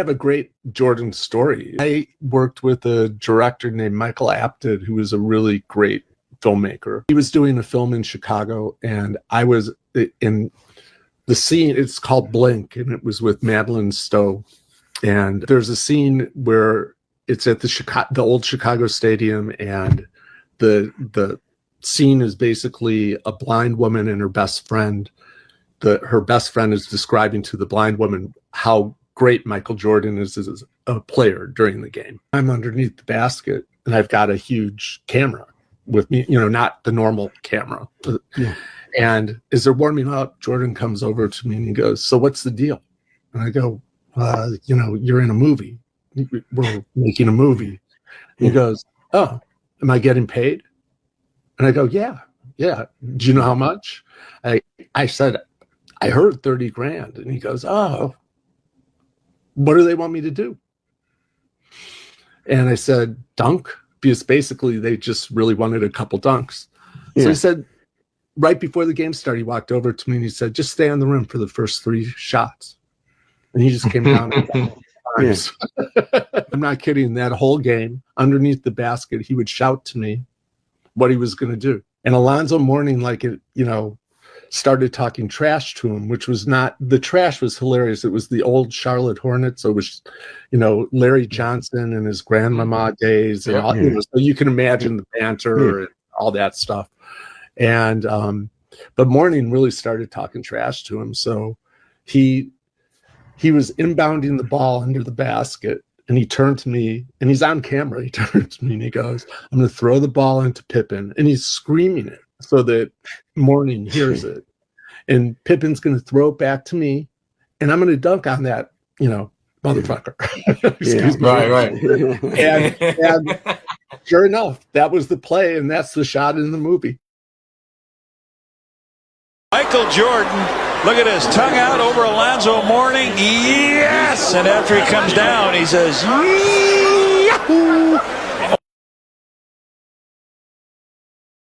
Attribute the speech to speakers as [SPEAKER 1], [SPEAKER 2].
[SPEAKER 1] have a great Jordan story. I worked with a director named Michael Apted, who was a really great filmmaker. He was doing a film in Chicago, and I was in the scene. It's called Blink, and it was with Madeline Stowe. And there's a scene where it's at the old Chicago Stadium, and the scene is basically a blind woman and her best friend. Her best friend is describing to the blind woman how great Michael Jordan is as a player during the game. I'm underneath the basket, and I've got a huge camera with me, not the normal camera. Yeah. And as they're warming up, Jordan comes over to me and he goes, "So what's the deal?" And I go, "You're in a movie. We're making a movie." And he goes, "Oh, am I getting paid?" And I go, yeah. Do you know how much? I said, "I heard 30 grand. And he goes, "Oh, what do they want me to do?" And I said, "Dunk," because basically they just really wanted a couple dunks. Yeah. So he said, right before the game started, he walked over to me and he said, "Just stay on the rim for the first 3 shots." And he just came down. Yeah. I'm not kidding. That whole game, underneath the basket, he would shout to me what he was going to do. And Alonzo Mourning, started talking trash to him, which was not, the trash was hilarious. It was the old Charlotte Hornets. So it was, Larry Johnson and his grandmama days and all, so you can imagine the banter and all that stuff. And, but Mourning really started talking trash to him. So he was inbounding the ball under the basket, and he turned to me, and he's on camera. He turned to me and he goes, "I'm going to throw the ball into Pippen." And he's screaming it so that Mourning hears it. And Pippen's going to throw it back to me, and I'm going to dunk on that, motherfucker. Right. And sure enough, that was the play, and that's the shot in the movie.
[SPEAKER 2] Michael Jordan, look at his tongue out over Alonzo Mourning. Yes! And after he comes down, he says, "Yahoo!"